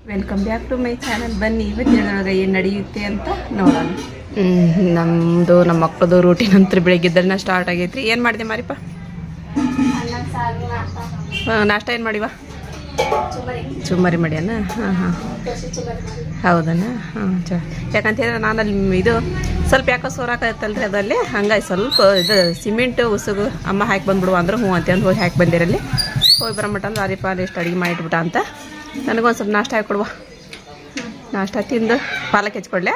Welcome back to my channel. ಬನ್ನಿ ಇವತ್ತಿನೊಳಗೆ ಏನು ನಡೆಯುತ್ತೆ ಅಂತ ನೋಡೋಣ. ನಮ್ಮದು ನಮ್ಮ ಮಕ್ಕಳದು ರೂಟೀನ್ ಅಂತ ಬೆಳಗ್ಗಿದ್ದನ್ನ ಸ್ಟಾರ್ಟ್ ಆಗೈತ್ರಿ. ಏನು ಮಾಡಿದೆ ಮಾರಿಪ್ಪ? ನಾಷ್ಟ ಏನು ಮಾಡಿವ? ಚುಮ್ಮರಿ ಮಾಡ್ಯಾನ. ಹೌದಣ್ಣ. ಯಾಕಂತ ಹೇಳಿದ್ರೆ ನಾನು ಅಲ್ಲಿ ಇದು ಸ್ವಲ್ಪ ಯಾಕೋ ಸೋರಾಕತ್ತಲ್ರಿ ಅದಲ್ಲಿ, ಹಂಗಾಗಿ ಸ್ವಲ್ಪ ಇದು ಸಿಮೆಂಟ್ ಉಸುಗು ಅಮ್ಮ ಹಾಕಿ ಬಂದ್ಬಿಡುವ ಅಂದ್ರೆ ಹ್ಞೂ ಅಂತಂದು ಹೋಗಿ ಹಾಕಿ ಬಂದಿರಲ್ಲಿ. ಹೋಗಿ ಬರೋಮಟ್ಟ ಅಂದ್ರೆ ಅರಿಪ ಎಷ್ಟು ಅಡುಗೆ ಮಾಡಿಟ್ಬಿಟ್ಟ ಅಂತ ನನಗೊಂದು ಸ್ವಲ್ಪ ನಾಷ್ಟ ಹಾಕಿ ಕೊಡುವ. ನಾಷ್ಟ ತಿಂದು ಪಾಲಕ್ ಹೆಚ್ಕೊಡ್ಲೆ.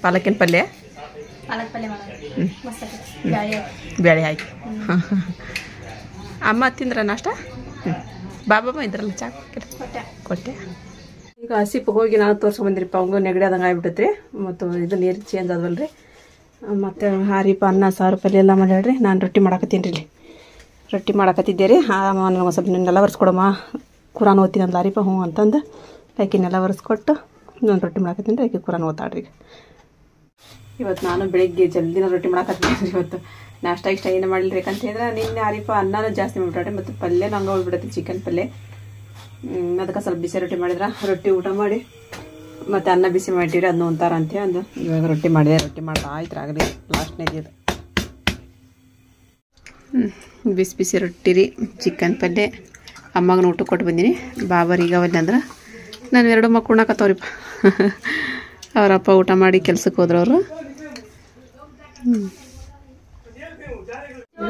ಪಾಲಕಿನ ಪಲ್ಯ ಬೇಳೆ ಹಾಕಿ ಅಮ್ಮ ತಿಂದ್ರ ನಾಷ್ಟ. ಬಾಬಮ್ಮ ಇದ್ರಲ್ಲ ಚಾ ಕೊಟ್ಟೆ. ಈಗ ಹಸಿಪ್ ಹೋಗಿ ನಾನು ತೋರ್ಸ್ಕೊಂಬಂದಿರಿಪ್ಪ. ಅವಂಗೂ ನೆಗಡಿ ಆದಂಗೆ ಆಗ್ಬಿಟ್ಟೈತ್ರಿ. ಮತ್ತು ಇದು ನೀರು ಚೇಂಜ್ ಆದವಲ್ರಿ. ಮತ್ತು ಹಾರಿಪ ಅನ್ನ ಸಾರು ಪಲ್ಯ ಎಲ್ಲ ಮಾಡ್ಯಾಡ್ರಿ. ನಾನು ರೊಟ್ಟಿ ಮಾಡಾಕತ್ತೀನಿ ರೀ. ಇಲ್ಲಿ ರೊಟ್ಟಿ ಮಾಡಾಕತ್ತಿದ್ದೆ ರೀ. ನನಗೆ ಸ್ವಲ್ಪ ನಿನ್ನೆಲ್ಲ ಒರೆಸ್ಕೊಡಮ್ಮ, ಕುರಾನ್ ಓದ್ತೀನಿ ಅಂದ ಹಾರಿಪ. ಹ್ಞೂ ಅಂತಂದು ಆಕಿನೆಲ್ಲ ಒರೆಸ್ಕೊಟ್ಟು ನಾನು ರೊಟ್ಟಿ ಮಾಡಾಕತ್ತೀನಿ ರೀ. ಆಕೆ ಕುರಾನ್ ಓದ್ತಾಡ್ರಿ. ಇವತ್ತು ನಾನು ಬೆಳಿಗ್ಗೆ ಜಲ್ದಿನ ರೊಟ್ಟಿ ಮಾಡಾಕತ್ತೀನಿ ರೀ. ಇವತ್ತು ನಾಷ್ಟ ಇಷ್ಟ ಏನು ಮಾಡಿಲ್ರಿ. ಯಾಕಂತ ಹೇಳಿದ್ರೆ ನಿನ್ನೆ ಹಾರಿಪ ಅನ್ನನೂ ಜಾಸ್ತಿ ಮಾಡ್ಬಿಟ್ಟಾಡ್ರಿ. ಮತ್ತು ಪಲ್ಯನೂ ಹಂಗೆ ಹೋಗ್ಬಿಡತ್ತೆ, ಚಿಕನ್ ಪಲ್ಯ. ಅದಕ್ಕೆ ಸ್ವಲ್ಪ ಬಿಸಿ ರೊಟ್ಟಿ ಮಾಡಿದ್ರೆ ರೊಟ್ಟಿ ಊಟ ಮಾಡಿ ಮತ್ತು ಅನ್ನ ಬಿಸಿ ಮಾಡಿರಿ ಅದನ್ನ ಒಂಥರ ಅಂತೇಳಿ ಅಂದು ಇವಾಗ ರೊಟ್ಟಿ ಮಾಡಿದೆ. ರೊಟ್ಟಿ ಮಾಡ್ತಾ ಆಯ್ತು ಆಗಲಿ ಲಾಸ್ಟ್ನೇದು ಬಿಸಿ ಬಿಸಿ ರೊಟ್ಟಿ ರೀ, ಚಿಕನ್ ಪಲ್ಯ. ಅಮ್ಮಗನ ಊಟ ಕೊಟ್ಟು ಬಂದೀನಿ. ಬಾಬರಿಗೆ ಅವಲ್ಲಿ ಅಂದ್ರೆ ನಾನು 2 ಮಕ್ಕಳು ಉಣ್ಣಾಕತ್ತವ್ರಿಪ್ಪ. ಅವರಪ್ಪ ಊಟ ಮಾಡಿ ಕೆಲ್ಸಕ್ಕೆ ಹೋದ್ರು ಅವರು.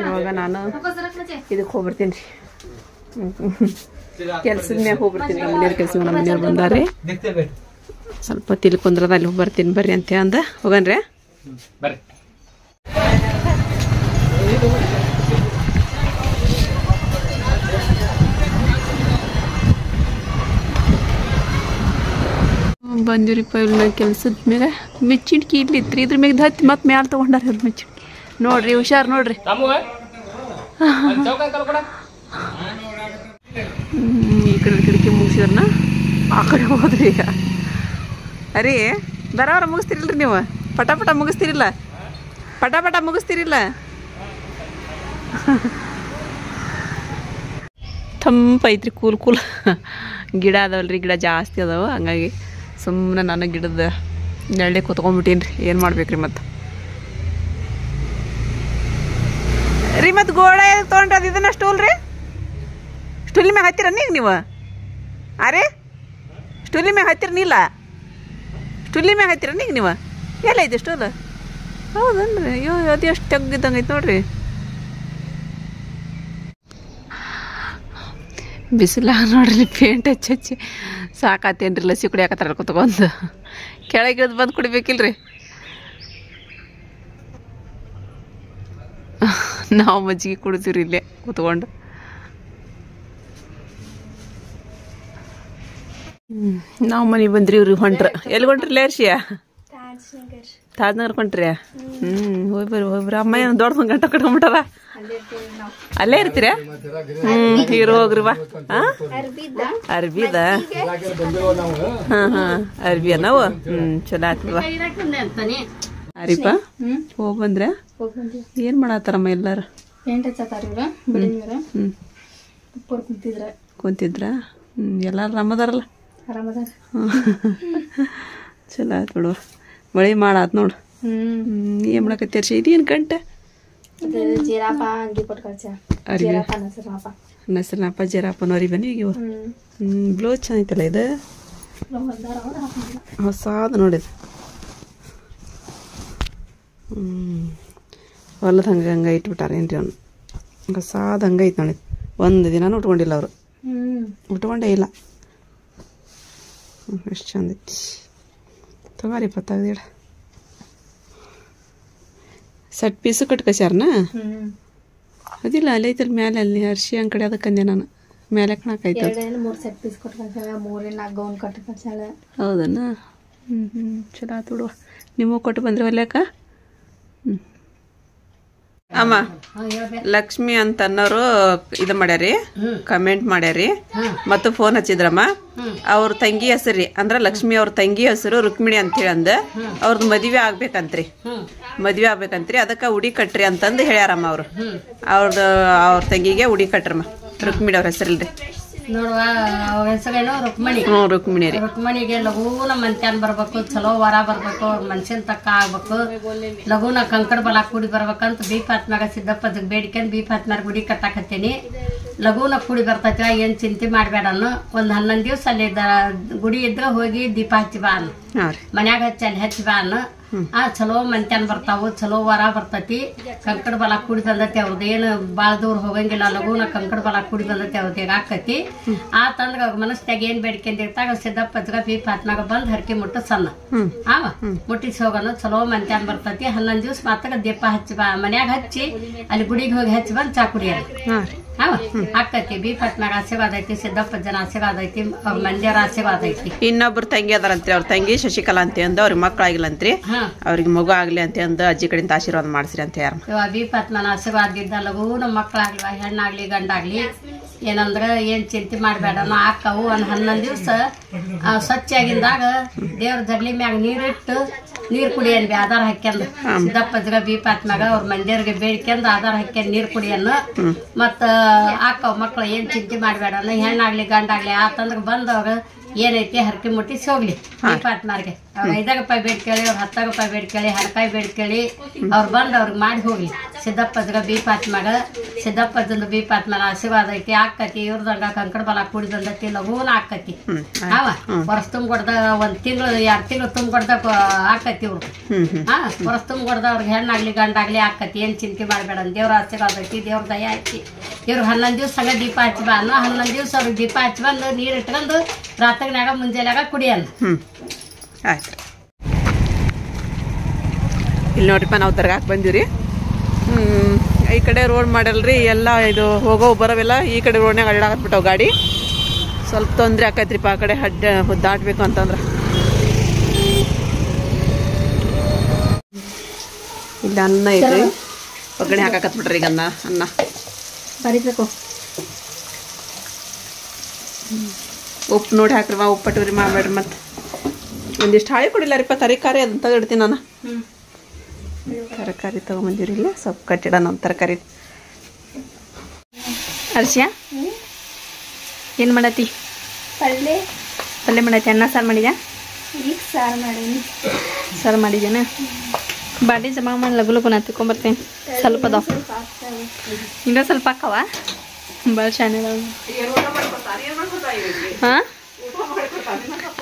ಇವಾಗ ನಾನು ಇದಕ್ಕೆ ಹೋಗ್ಬಿಡ್ತೀನಿ ರೀ, ಕೆಲ್ಸದ ಮ್ಯಾಗ ಹೋಗ್ಬಿಡ್ತೀನಿ. ನಮ್ಮ ಮನೆಯವ್ರ ಕೆಲಸ ನಮ್ಮ ಮನೆಯವ್ರು ಬಂದಾರೆ. ಸ್ವಲ್ಪ ತಿಳ್ಕೊಂಡ್ರದ ಅಲ್ಲಿ ಹೋಗಿ ಬರ್ತೀನಿ ಬರ್ರಿ ಅಂತ ಅಂದ ಹೋಗನ್ರಿ. ಬಂದಿರಿಪ್ಪ ಇಲ್ಲಿ ಕೆಲ್ಸದ ಮ್ಯಾಗ. ಮೆಚ್ಚಿಡ್ಕಿ ಇಲ್ಲಿತ್ರಿ, ಇದ್ರ ಮ್ಯಾಗ ಹತ್ತಿ ಮತ್ತೆ ಮ್ಯಾಲ ತೊಗೊಂಡಾರ ಅದು ಮೆಚ್ಚಿಡ್ಕಿ. ನೋಡ್ರಿ ಹುಷಾರು ನೋಡ್ರಿ. ಈ ಕಡೆ ಕಿಟಕಿ ಮುಗಿಸಿದ್ರನ ಆ ಕಡೆ ಹೋದ್ರಿ. ಈಗ ಅರಿ ಬರೋವ್ರ ಮುಗಿಸ್ತಿರಿಲ್ರಿ ನೀವು? ಪಟ ಪಟ ಮುಗಿಸ್ತಿರಿಲ್ಲ? ಪಟ ಪಟ ಮುಗಿಸ್ತಿರಿಲ್ಲ? ತಂಪೈತ್ರಿ, ಕೂಲ್ ಕೂಲ್. ಗಿಡ ಅದಾವಲ್ರಿ, ಗಿಡ ಜಾಸ್ತಿ ಅದಾವ. ಹಂಗಾಗಿ ಸುಮ್ಮನೆ ನಾನು ಗಿಡದ ನೆರಳೆ ಕೂತ್ಕೊಂಡ್ಬಿಟ್ಟೀನಿ ರೀ. ಏನು ಮಾಡ್ಬೇಕ್ರಿ ಮತ್ತು ರೀ? ಮತ್ತು ಗೋಡ ತೊಗೊಂಡ್ರಿ ಅದು ಇದನ್ನ ಸ್ಟೂಲ್ ರೀ. ಸ್ಟೂಲಿ ಮ್ಯಾಗ ಹತ್ತಿರ ಈಗ ನೀವು? ಅರೆ ಸ್ಟೂಲಿ ಮ್ಯಾಗ ಹತ್ತಿರ ನೀಲ್ಲ? ಸ್ಟೂಲಿ ಮ್ಯಾಗ ಹತ್ತಿರ ಈಗ ನೀವು? ಎಲ್ಲ ಐತೆ ಸ್ಟೂಲ್? ಹೌದನ್ರಿ. ಅಯ್ಯೋ ಅದು ಎಷ್ಟು ತೆಗ್ದಿದ್ದಂಗೆ ಐತೆ ನೋಡ್ರಿ. ಬಿಸಿಲ ನೋಡ್ರಿ, ಪೇಂಟ್ ಹಚ್ಚಿ ಸಾಕಾತೇನ್ರಿ. ಲಸಿ ಕುಡಿಯಾಕತ್ತಾರ ಕುತ್ಕೊಂಡು. ಕೆಳಗಿಳಿದು ಬಂದು ಕುಡಿಬೇಕಿಲ್ರಿ. ನಾವು ಮಜ್ಜಿಗೆ ಕುಡಿತೀವ್ರಿ ಇಲ್ಲೇ ಕುತ್ಕೊಂಡು. ನಾವು ಮನೆಗೆ ಬಂದ್ರಿ. ಇವ್ರಿ ಹೊಂಟ್ರ. ಎಲ್ಲಿ ಹೊಂಟ್ರಿ? ಲೇರ್ಸಿಯ ತಾಜ್ನಗರ್ ಹೊಂಟ್ರಿ. ಹೋಗಿ ಬರ್ರಿ. ಅಮ್ಮ ಏನು ದೊಡ್ಡ ಗಂಟ ಕಟ್ಕೊಂಡ್ಬಿಟ್ಟಾರ. ಅಲ್ಲೇ ಇರ್ತೀರ? ಹೀರೋ ಹೋಗ್ರಿ ಬಾ. ಅರ್ಬಿದ? ಅರ್ಬಿ ನಾವು. ಚಲೋ ಆತ್ವಾ ಅರಿಪ. ಹೋಗಿ ಬಂದ್ರ? ಏನ್ ಮಾಡತ್ತಾರಮ್ಮ ಎಲ್ಲಾರು? ಕುಂತಿದ್ರ? ಎಲ್ಲಾರು ಆರಾಮದಾರಲ್ಲ? ಚಲೋ ಆಯ್ತು ಬಿಡುವ. ಮಳೆ ಮಾಡಾತ್ ನೋಡು. ಏನ್ ಮಾಡಕತ್ತೀರಿ? ಇದೇನು ಗಂಟೆ? ನಸರನಪ್ಪ ಜೀರಾಪನವ್ರಿ ಬನ್ನಿ. ಈಗ ಬ್ಲೌಸ್ ಚೆನ್ನಾಗಿತ್ತಲ್ಲ ಇದು, ಹೊಸಾದ ನೋಡಿದು. ಹೊಲದ ಹಂಗೆ ಇಟ್ಬಿಟ್ಟಾರೇನ್ರಿ ಅವ್ನು. ಹೊಸಾದ ಹಂಗೆ ಐತೆ ನೋಡಿ. ಒಂದು ದಿನ ಉಟ್ಕೊಂಡಿಲ್ಲ ಅವರು, ಉಟ್ಕೊಂಡೇ ಇಲ್ಲ. ಎಷ್ಟು ಚಂದ ಐತಿ. ತಗೋರಿಪ್ಪ ತೆಗ್ದಿಡ. ಸಟ್ ಪೀಸು ಕಟ್ಕಸ್ಯಾರನ? ಅದಿಲ್ಲ ಅಲ್ಲಿ ಐತಲ್ ಮ್ಯಾಲೆ, ಅಲ್ಲಿ ಹರ್ಷಿ ಹಂಗೆ ಕಡೆ ಅದಕ್ಕಂದೆ ನಾನು. ಮೇಲೆ ಕಣಕೈತೆ. ಹೌದನ್ನ? ಚಲೋ ಆತು ಬಿಡುವ. ನಿಮಗೂ ಕೊಟ್ಟು ಬಂದ್ರೆ ಹೊಲ್ಯಾಕ? ಅಮ್ಮ ಲಕ್ಷ್ಮಿ ಅಂತ ಅನ್ನೋರು ಇದು ಮಾಡ್ಯಾರಿ, ಕಮೆಂಟ್ ಮಾಡ್ಯಾರಿ ಮತ್ತು ಫೋನ್ ಹಚ್ಚಿದ್ರಮ್ಮ. ಅವ್ರ ತಂಗಿ ಹೆಸರಿ ಅಂದ್ರೆ ಲಕ್ಷ್ಮಿ ಅವ್ರ ತಂಗಿ ಹೆಸರು ರುಕ್ಮಿಣಿ ಅಂತೇಳಿ ಅಂದ. ಅವ್ರದ್ದು ಮದುವೆ ಆಗ್ಬೇಕಂತ್ರಿ, ಅದಕ್ಕೆ ಉಡಿ ಕಟ್ರಿ ಅಂತಂದು ಹೇಳ್ಯಾರಮ್ಮ. ಅವ್ರ ತಂಗಿಗೆ ಉಡಿ ಕಟ್ರಮ್ಮ. ರುಕ್ಮಿಣಿ ಅವ್ರ ಹೆಸರಿಲ್ರಿ. ನೋಡುವ ಹೆಸರೇನು ರುಕ್ಮಣಿ. ರುಕ್ಮಿಣಿ ರೀ. ರುಕ್ಮಣಿಗೆ ಲಘೂನ ಮಂತ್ಯಾನ್ ಬರ್ಬೇಕು, ಚಲೋ ವರ ಬರ್ಬೇಕು, ಮನ್ಸಿನ ತಕ್ಕ ಆಗ್ಬೇಕು, ಲಘೂನ ಕಂಕಡ ಬಲ ಕೂಡಿ ಬರ್ಬೇಕಂತ ಬೀಪಾತ್ಮ್ಯಾಗ ಸಿದ್ದಪ್ಪದ ಬೇಡಿಕೆಂದು ಬೀಪಾತ್ಮ್ಯಾಗ ಗುಡಿ ಕಟ್ಟಾಕತ್ತೀನಿ. ಲಘೂನ ಕೂಡಿ ಬರ್ತೈತಿ, ಏನ್ ಚಿಂತೆ ಮಾಡ್ಬೇಡ ಅನ್ನು. ಒಂದ್ 11 ದಿವ್ಸ ಅಲ್ಲಿ ಗುಡಿ ಇದ್ರ ಹೋಗಿ ದೀಪ ಹಚ್ಚಿ ಬಾ ಅನ್ನು, ಮನ್ಯಾಗ ಹಚ್ಚಿ ಅಲ್ಲಿ ಹಚ್ಚಿ ಬಾ ಅನ್ನು. ಚಲೋ ಮಂತ್ಯಾನ್ ಬರ್ತಾವು, ಚಲೋ ವರ ಬರ್ತೈತಿ. ಕಂಕಡ ಬಲ ಕೂಡಿ ಬಂದತಿ, ಅವ್ರದ್ದು ಏನು ಬಾಳ ದೂರ ಹೋಗಂಗಿಲ್ಲ, ಲಘೂನ ಕಂಕಡ ಬಲ ಕೂಡಿ ಬಂದತಿ, ಅವ್ರದ್ದು ಈಗ ಆಕತಿ. ತಂದ್ರ ಮನಸ್ನಾಗ ಏನ್ ಬೇಡಿಕೆಂದಿರ್ತಾಗ ಸಿದ್ದಪ್ಪಜ್ಗ ಬೀಪಾತ್ಮ್ಯಾಗ ಬಂದ್ ಹರಕೆ ಮುಟ್ಟ ಸಣ್ಣ ಮುಟ್ಟಿಸಿ ಹೋಗೋಣ. ಚಲೋ ಮಂತ್ಯಾನ್ ಬರ್ತೈತಿ. 11 ದಿವ್ಸ ಮಾತಾಗ ದೀಪ ಹಚ್ಚಿ ಬಾ, ಮನ್ಯಾಗ ಹಚ್ಚಿ ಅಲ್ಲಿ ಗುಡಿಗೆ ಹೋಗಿ ಹಚ್ಚಿ ಬಂದ್ ಚಾ ಕುಡಿಯೋದು ಆಕತಿ. ಬೀಪಾತ್ಮ್ಯಾಗ ಆಶೀರ್ವಾದ ಐತಿ, ಸಿದ್ದಪ್ಪಜ್ಜನ ಆಶೀರ್ವಾದ ಐತಿ, ಅವ್ರ ಮಂದಿರ ಆಶೀರ್ವಾದ ಐತಿ. ಇನ್ನೊಬ್ರು ತಂಗಿ ಅದಾರಂತ್ರಿ, ಅವ್ರ ತಂಗಿ ಶಶಿಕಲಾ ಅಂತ ಅಂದ, ಅವ್ರಿಗೆ ಮಕ್ಕಳಾಗಿಲ್ಲಂತ್ರಿ, ಅವ್ರಿಗೆ ಮಗು ಆಗ್ಲಿ ಅಂತ ಅಂದ ಅಜ್ಜಿ ಕಡೆಯಿಂದ ಆಶೀರ್ವಾದ ಮಾಡಿಸ್ರಿ ಅಂತ ಯಾರ ಬೀಪಾತ್ಮನ ಆಶೀರ್ವಾದ ಇದ್ದ ಲಘೂನ ಮಕ್ಕಳಾಗ್ಲಿ, ಹೆಣ್ಣಾಗ್ಲಿ ಗಂಡಾಗ್ಲಿ, ಏನಂದ್ರ ಏನ್ ಚಿಂತೆ ಮಾಡ್ಬೇಡ ಆಕ್ಕವು. ಒಂದ್ 11 ದಿವ್ಸ ಸ್ವಚ್ಛಾಗಿಂದಾಗ ದೇವ್ರ ಜಗ್ಲಿ ಮ್ಯಾಗ ನೀರಿಟ್ಟು ನೀರ್ ಕುಡಿಯನ್ವಿ ಆಧಾರ ಹಾಕ್ಯಂದು. ಸಿದ್ದಪ್ಪಜ್ಗ ಬೀಪಾತ್ಮ್ಯಾಗ ಅವ್ರ ಮಂದಿರ್ಗೆ ಬೇಡ್ಕೆಂದು ಆಧಾರ ಹಾಕ್ಯಂದ್ ನೀರ್ ಕುಡಿಯನ್ನು. ಮತ್ತ ಆಕ್ಕವ್ ಮಕ್ಳು ಏನ್ ಚಿಂತೆ ಮಾಡ್ಬೇಡ, ಹೆಣ್ಣಾಗ್ಲಿ ಗಂಡಾಗ್ಲಿ ಆತಂದ್ರ ಬಂದವ್ರ ಏನೈತಿ ಹರಕೆ ಮುಟ್ಟಿಸಿ ಹೋಗ್ಲಿ ಬೀಪಾತ್ಮಾರ್ಗೆ. ಅವ್ರ 5 ರೂಪಾಯಿ ಬೇಡ್ಕೇಳಿ, ಅವ್ರ 10 ರೂಪಾಯಿ ಬೇಡ್ಕೇಳಿ, ಹಣಕಾಯಿ ಬೇಡ್ಕೇಳಿ, ಅವ್ರು ಬಂದ್ ಅವ್ರಿಗೆ ಮಾಡಿ ಹೋಗ್ಲಿ. ಸಿದ್ದಪ್ಪಜ್ಗ ಬೀಪಾತ್ಮ್ಯಾಗ ಸಿದ್ದಪ್ಪಜ್ಜಂದು ಬೀಪಾತ್ಮನ ಆಶೀರ್ವಾದ ಐತಿ, ಆಕತಿ. ಇವ್ರದಂಗ ಕಂಕಡ ಬಲ ಕೂಡಿ ಬಂದತಿ, ಲಘೂನ ಆಕತಿ. ವರ್ಷ ತುಂಬ್ಕೊಡ್ದ 1 ತಿಂಗಳು 2 ತಿಂಗಳು ತುಂಬ್ಕೊಡ್ದ ಆಕತಿ. ಇವ್ರು ವರ್ಷ ತುಂಬ್ಕೊಡ್ದ ಅವ್ರಿಗೆ ಹೆಣ್ಣಾಗ್ಲಿ ಗಂಡಾಗ್ಲಿ ಆಕತಿ. ಏನ್ ಚಿಂತೆ ಮಾಡ್ಬೇಡ, ದೇವ್ರ ಆಶೀರ್ವಾದ ಐತಿ, ದೇವ್ರ ದಯ ಐತಿ. ಇವ್ರು 11 ದಿವ್ಸ ಹಂಗ ದೀಪ ಹಚ್ಚಿ ಬಾ ಅನ್ನೋ. 11 ದಿವ್ಸ ಅವ್ರಿಗೆ ದೀಪ ಹಚ್ಚಿ ಬಂದು ನೀರ್ ಇಟ್ಕೊಂಡು ರಾತ್ರಿನಾಗ ಮುಂಜಾನ್ಯಾಗ ಕುಡಿಯಲ್ಲ. ಆಯ್ತು. ಇಲ್ಲಿ ನೋಡ್ರಿಪ್ಪ, ನಾವು ದರ್ಗಾಕ್ ಬಂದಿವ್ರಿ. ಈ ಕಡೆ ರೋಡ್ ಮಾಡಲ್ರಿ, ಎಲ್ಲ ಇದು ಹೋಗೋ ಬರೋವೆಲ್ಲ ಈ ಕಡೆ ರೋಡ್ನಾಗ ಅಡ್ಡಾಕತ್ಬಿಟ್ಟವು ಗಾಡಿ. ಸ್ವಲ್ಪ ತೊಂದರೆ ಆಕೈತ್ರಿಪ್ಪ ಆ ಕಡೆ ದಾಟ್ಬೇಕು ಅಂತಂದ್ರೆ. ಇಲ್ಲಿ ಅನ್ನ ಐತ್ರಿ, ಒಗ್ಗರಣೆ ಹಾಕಾಕತ್ಬಿಟ್ರಿ. ಈಗ ಅನ್ನ ಬರಿಬೇಕು. ಉಪ್ಪು ನೋಡಿ ಹಾಕ್ರಿ, ಉಪ್ಪು ಪಟ್ಟವ್ರಿ ಮಾಡ್ಬೇಡ್ರಿ. ಮತ್ತೆ ಒಂದಿಷ್ಟು ಹಾಳಿ ಕೊಡಿಲ್ಲಾರಿಪ್ಪ, ತರಕಾರಿ ಅದನ್ನ ತೆಗೆದಿಡ್ತೀನಿ ನಾನು. ತರಕಾರಿ ತಗೊಂಬಂದಿರಿ, ಇಲ್ಲ ಸ್ವಲ್ಪ ಕಟ್ಟಿಡ ನಮ್ಮ ತರಕಾರಿ. ಹರ್ಷಿಯ ಏನು ಮಾಡತ್ತಿ? ಪಲ್ಯ ಮಾಡತ್ತಿ. ಅನ್ನ ಸಾರು ಮಾಡಿದ್ಯಾ? ಈಗ ಸಾರು ಮಾಡೀನಿ. ಸಾರು ಮಾಡಿದ್ಯಾನ? ಬಾಡಿ ಜಮಾ ಮಾಡಿ ಲಗು ಲಗು ನಾ ತಿಳ್ಕೊಂಬರ್ತೇನೆ. ಸ್ವಲ್ಪ ಅದಾವ, ಇನ್ನೂ ಸ್ವಲ್ಪ ಹಾಕವ. ಭಾಳ ಚೆನ್ನಾಗಿ ಹಾಂ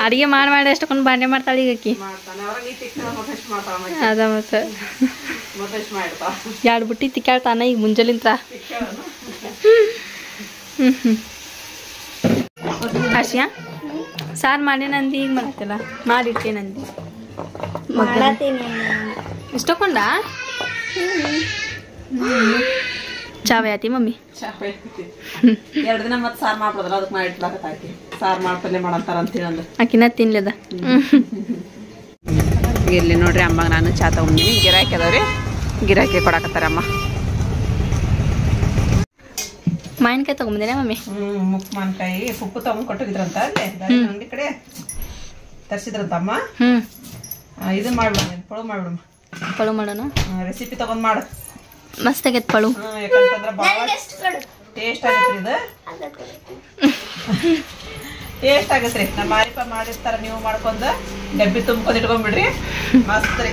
ಅಡುಗೆ ಮಾಡಿ ಅಷ್ಟಕ್ಕೊಂದು ಬಾಂಡೆ ಮಾಡ್ತಾಳೆ ಈಗ ಆಕಿ. ಅದ ಮತ್ತೆ 2 ಬುಟ್ಟಿ ತಿಕ್ಕಾಳ್ತಾನ ಈಗ ಮುಂಜಾಲಿಂತ. ಹರ್ಷಿಯ ಸಾರು ಮಾಡಿ ನಂದು ಈಗ ಮಾಡ್ತಿಲ್ಲ, ಮಾಡಿಟ್ಟೆ ನಂದು ಇಷ್ಟಕೊಂಡ ಚಾವೆ ಆತಿ ಮಮ್ಮಿ. 2 ದಿನ ಮತ್ತೆ ಸಾರು ಮಾಡ್ಬೋದಲ್ಲ, ಅದಕ್ಕೆ ಮಾಡಿಟ್ಲಾಕತ್ತಾಕಿ. ಸಾರು ಮಾಡ್ಪಲ್ಲೆ ಮಾಡಂತಾರ ಅಂತೇಳಿ ಅಂದ್ರೆ ಆಕಿನ ತಿನ್ಲದ. ಇಲ್ಲಿ ನೋಡ್ರಿ ಅಮ್ಮಗೆ ನಾನು ಚಾ ತಗೊಂಡಿನಿ. ಗಿರಾಕಿ ಅದಾವ್ರಿ, ಗಿರಾಕಿ ಕೊಡಾಕತ್ತಾರ ಅಮ್ಮ. ಮಾವಿನಕಾಯಿ ತಗೊಂಬಂದಿನ ಮಮ್ಮಿ? ಮುಕ್ ಮಾವಿನಕಾಯಿ ಉಪ್ಪು ತಗೊಂಡ್ ಕೊಟ್ಟಿದ್ರಂತ, ಅಲ್ಲೇ ಅಂಗಡಿ ಕಡೆ ತರಿಸಿದ್ರಂತಮ್ಮ. ಇದನ್ನ ಮಾಡ್ಬಿಡಮ್ಮ, ಪಳು ಮಾಡ್ಬಿಡಮ್ಮ. ಪಳು ಮಾಡೋಣ, ರೆಸಿಪಿ ತಗೊಂಡ್ ಮಾಡು. ಮಸ್ತ್ ಆಗೈತೆ ಪಳು. ಯಾಕಂತಂದ್ರೆ ಭಾಳ ಟೇಸ್ಟ್ ಆಗತ್ರಿ. ಇದು ಟೇಸ್ಟ್ ಆಗತ್ರಿ. ನಮ್ಮ ಮಾರಿಪ ಮಾಡಿರ್ತಾರ, ನೀವು ಮಾಡ್ಕೊಂಡು ಡಬ್ಬಿ ತುಂಬ್ಕೊಂಡು ಇಟ್ಕೊಂಡ್ಬಿಡ್ರಿ. ಮಸ್ತ್ ರೀ,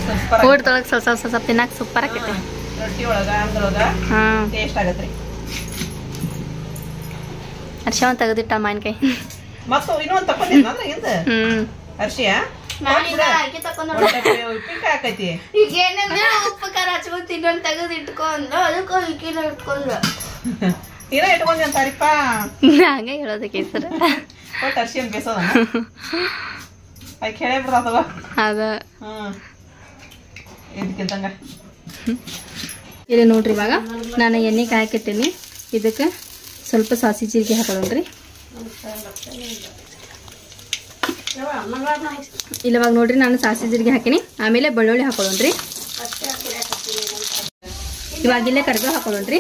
ಸೂಪರ್. ಊಟದೊಳಗೆ ಸ್ವಲ್ಪ ಸ್ವಲ್ಪ ತಿನ್ನಕ್ಕೆ ಸೂಪರ್ ಆಕೈತಿ. ರೊಟ್ಟಿ ಒಳಗ ಅನ್ನದೊಳಗ ಟೇಸ್ಟ್ ಆಗತ್ರಿ. ಹರ್ಷ ಒಂದು ತೆಗೆದಿಟ್ಟ ಮಾವಿನಕಾಯಿ. ಮತ್ತು ಇನ್ನೊಂದು ತಗೊಂಡಿದ್ನ ಹಿಂದ ಹರ್ಷಿಯ ಉಪ್ಪಿನಕಾಯಿ ಹಾಕೈತಿ. ಈಗ ಏನಂದ್ರೆ ಉಪ್ಪು ಖಾರ ಹಚ್ಕೊಂಡು ಇನ್ನೊಂದು ತೆಗೆದು ಇಟ್ಕೊಂಡು ಅದಕ್ಕೂ ಇಟ್ಕೊಂಡು ನೀನ ಇಟ್ಕೊಂಡಿ ಅಂತಾರಿಪ್ಪ. ಹಂಗೆ ಹೇಳೋದಕ್ಕೆ ಸರ್ ಒಟ್ಟು ಹರ್ಷಿಯನ್ ಬೇಸೋದ ಅದಕ್ಕೆ ಹೇಳೇ ಬಿಡ್ತಾವ ಅದ. ಇದಕ್ಕಿಂತಂಗ ಇಲ್ಲಿ ನೋಡ್ರಿ, ಇವಾಗ ನಾನು ಎಣ್ಣೆ ಕಾಯಕತ್ತೀನಿ. ಇದಕ್ಕೆ ಸ್ವಲ್ಪ ಸಾಸಿ ಜೀರಿಗೆ ಹಾಕೊಳ್ಳೋಣ್ರಿ. ಇಲ್ಲವಾಗ ನೋಡ್ರಿ, ನಾನು ಸಾಸಿ ಜೀರಿಗೆ ಹಾಕಿನಿ. ಆಮೇಲೆ ಬೆಳ್ಳುಳ್ಳಿ ಹಾಕೊಳ್ಳೋಣ್ರಿ. ಇವಾಗಿಲ್ಲೇ ಕರಿಬೇವು ಹಾಕೊಳ್ಳೋಣ್ರಿ.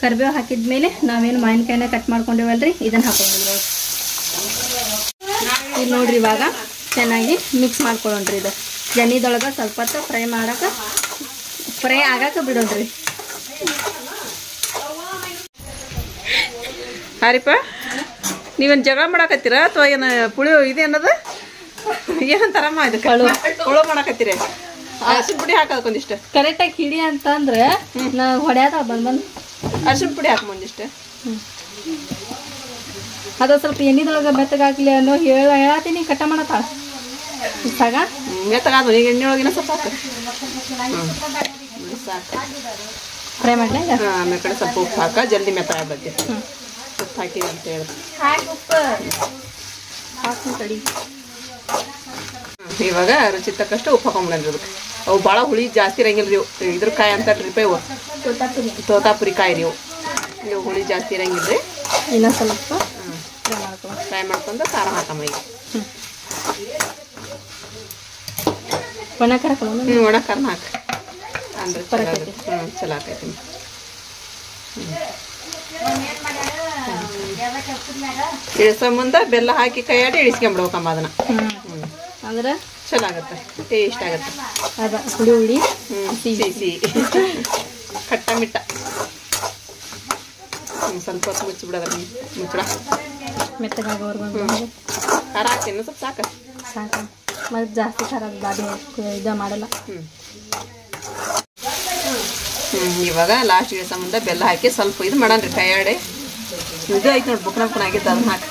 ಕರಿಬೇವು ಹಾಕಿದ್ಮೇಲೆ ನಾವೇನು ಮಾವಿನಕಾಯಿನ ಕಟ್ ಮಾಡ್ಕೊಂಡಿವಲ್ರಿ, ಇದನ್ನ ಹಾಕೊಳ್ಳೋಣ್ರಿ. ಇಲ್ಲಿ ನೋಡ್ರಿ, ಇವಾಗ ಚೆನ್ನಾಗಿ ಮಿಕ್ಸ್ ಮಾಡ್ಕೊಳ್ಳೋಣ್ರಿ. ಇದು ಎಣ್ಣೆದೊಳಗೆ ಸ್ವಲ್ಪ ಹೊತ್ತು ಫ್ರೈ ಆಗಕ್ಕೆ ಬಿಡೋಣ್ರಿ. ಹಾರಿಪ್ಪ ನೀವೇನು ಜಗಳ ಮಾಡಾಕತ್ತೀರ ಅಥವಾ ಏನು ಪುಳಿ ಇದೇನದ ಏನಂತಾರಮ್ಮ ಇದು ಹುಳು ಮಾಡಾಕತ್ತೀರಿ ಅರ್ಶಿನ ಪುಡಿ ಹಾಕೋದಕ್ಕೆ ಒಂದಿಷ್ಟು ಕರೆಕ್ಟಾಗಿ ಹಿಡಿ ಅಂತಂದ್ರೆ ನಾ ಹೊಡ್ಯಾದ ಬಂದು ಅರ್ಶಿನ ಪುಡಿ ಹಾಕಿ ಒಂದಿಷ್ಟು ಅದ ಸ್ವಲ್ಪ ಎಣ್ಣೆದೊಳಗೆ ಮೆತ್ತಗಾಗ್ಲಿ ಅನ್ನೋ ಹೇಳತ್ತೀನಿ ಕಟ್ಟ ಮಾಡತ್ತಾಳ ಸಾಗ ಮೆತ್ತಗಾದ ಈಗ ಎಣ್ಣೆ ಒಳಗಿನ ಸ್ವಲ್ಪ ಸಾಕು ಸಾಕು ಫ್ರೈ ಮಾಡ್ಲಾ ಈಗ ಆಮೇಲೆ ಕಡೆ ಸ್ವಲ್ಪ ಉಪ್ಪು ಹಾಕ ಜಲ್ದಿ ಮೆತ್ತಗಾಗ್ಬತ್ತೆ ಉಪ್ಪು ಹಾಕಿವಿ ಅಂತ ಹೇಳಿ ಹಾಕ್ತೀನಿ ತಡಿ ಇವಾಗ ರುಚಿ ತಕ್ಕಷ್ಟು ಉಪ್ಪು ಹಾಕೊಂಡ್ಬಿಡಂದ್ರಿ ಅದಕ್ಕೆ ಅವು ಭಾಳ ಹುಳಿ ಜಾಸ್ತಿ ಇರಂಗಿಲ್ಲ ರೀ ಇದ್ರ ಕಾಯಿ ಅಂತಾರ್ರಿ ಇವು ತೋತಾಪುರಿ ಕಾಯಿ ರೀ ಇವು ಹುಳಿ ಜಾಸ್ತಿ ಇರಂಗಿಲ್ಲ ರೀ ಇನ್ನೊಂದು ಸ್ವಲ್ಪ ಫ್ರೈ ಮಾಡ್ಕೊಂಡು ಖಾರ ಹಾಕಮ್ಮ ಈಗ ಒಣ ಖಾರ ಒಣ ಖಾರನ ಹಾಕ ಅಂದ್ರೆ ಚಲೋ ಆಕೈತಿ ಇಳಿಸೋ ಮುಂದೆ ಬೆಲ್ಲ ಹಾಕಿ ಕೈಯಾಡಿ ಇಳಿಸ್ಕೊಂಬಿಡ್ಬೇಕಮ್ಮ ಅದನ್ನ ಅಂದ್ರೆ ಚಲೋ ಆಗತ್ತೆ ಟೇಸ್ಟ್ ಆಗತ್ತೆ ಅದ ಹುಳಿ ಹುಳಿ ಸಿಹಿ ಖಟ್ಟ ಮಿಟ್ಟ ಸ್ವಲ್ಪ ಹೊತ್ತು ಮುಚ್ಚಿಬಿಡೋದ್ರ ಮುಚ್ಚಳ ಮೆತ್ತಗಾಗೋರ್ಗು ಖಾರ ಹಾಕ್ತೀನಿ ಸ್ವಲ್ಪ ಸಾಕು ಸಾಕು ಮತ್ತೆ ಜಾಸ್ತಿ ಖಾರ ಬಾಡಿ ಇದು ಮಾಡಲ್ಲ ಇವಾಗ ಲಾಸ್ಟ್ ಇಳಿಸೋ ಮುಂದೆ ಬೆಲ್ಲ ಹಾಕಿ ಸ್ವಲ್ಪ ಇದು ಮಾಡಣ್ರಿ ಕೈಯಾಡಿ ಇದು ಐತೆ ನೋಡಿ ಬುಕ್ನ ಬುಕ್ನ ಆಗಿತ್ತು ಅದನ್ನ ಹಾಕಿ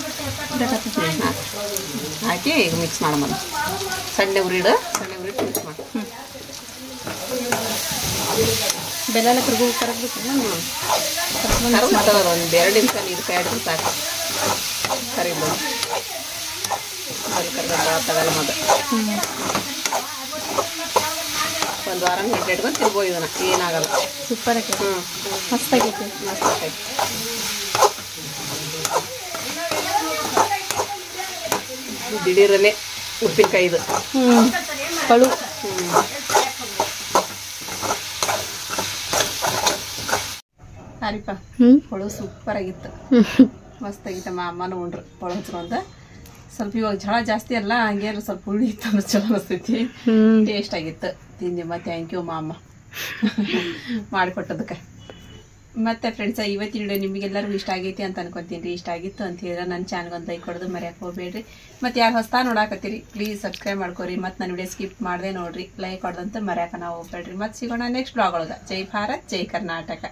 ಹಾಕಿ ಈಗ ಮಿಕ್ಸ್ ಮಾಡಮ್ಮ ಸಣ್ಣ ಉರಿಡು ಮಿಕ್ಸ್ ಮಾಡಿ ಬೆಲ್ಲ ಎಲ್ಲ ಕರಗ್ಬೇಕು ಕರಗ್ಬಿಡ್ತದ ಒಂದು 2 ನಿಮಿಷ ನೀರು ಕೈಯಾಡಿದ್ರೆ ಸಾಕು ಕರಿಬೋದು ಅದು ತಗೊಳ್ಳಿ ಮೊದಲು ಒಂದು ವಾರ ಗಂಟೆ ಇಟ್ಕೊಂಡು ತಿರ್ಬೋದು ಇದನ್ನ ಏನಾಗಲ್ಲ ಸೂಪರ್ ಆಗೈತೆ ಮಸ್ತಾಗೈತೆ ಮಸ್ತ್ ಆಗೈತೆ ದಿಢೀರನೆ ಉಪ್ಪಿನಕಾಯಿ ಇದು ಕಳು ಹಾರಿಪ್ಪ ಹೊಳು ಸೂಪರ್ ಆಗಿತ್ತು ಮಸ್ತ್ ಆಗಿತ್ತಮ್ಮ ಅಮ್ಮನೂ ಉಂಡ್ರು ಹೊಳು ಹಚ್ಕೊಂತ ಸ್ವಲ್ಪ ಇವಾಗ ಝಳ ಜಾಸ್ತಿ ಅಲ್ಲ ಹಂಗೇನು ಸ್ವಲ್ಪ ಹುಳಿ ಇತ್ತು ಅಂದ್ರೆ ಚಲೋ ಅನಿಸ್ತೈತಿ ಟೇಸ್ಟ್ ಆಗಿತ್ತು ತಿಂದಿಮ್ಮ ಥ್ಯಾಂಕ್ ಯು ಅಮ್ಮ ಮಾಡಿಕೊಟ್ಟದಕ್ಕೆ ಮತ್ತೆ ಫ್ರೆಂಡ್ಸ್ ಇವತ್ತಿನ ವಿಡಿಯೋ ನಿಮಗೆಲ್ಲರಿಗೂ ಇಷ್ಟ ಆಗೈತಿ ಅಂತ ಅನ್ಕೊಂತೀನಿ ರೀ ಇಷ್ಟ ಆಗಿತ್ತು ಅಂತ ಹೇಳಿದ್ರೆ ನನ್ನ ಚಾನಲ್ಗೆ ಒಂದು ಲೈಕ್ ಕೊಡೋದು ಮರ್ಯಾಕೆ ಹೋಗ್ಬೇಡ್ರಿ ಮತ್ತೆ ಯಾರು ಹೊಸ್ತಾ ನೋಡಾಕತ್ತೀರಿ ಪ್ಲೀಸ್ ಸಬ್ಸ್ಕ್ರೈಬ್ ಮಾಡ್ಕೊರಿ ಮತ್ತೆ ನನ್ನ ವಿಡಿಯೋ ಸ್ಕಿಪ್ ಮಾಡದೆ ನೋಡ್ರಿ ಲೈಕ್ ಕೊಡೋದಂತ ಮರ್ಯಾಕ ನಾವು ಹೋಗ್ಬೇಡ್ರಿ ಮತ್ತೆ ಸಿಗೋಣ ನೆಕ್ಸ್ಟ್ ಬ್ಲಾಗ್ ಒಳಗೆ ಜೈ ಭಾರತ್ ಜೈ ಕರ್ನಾಟಕ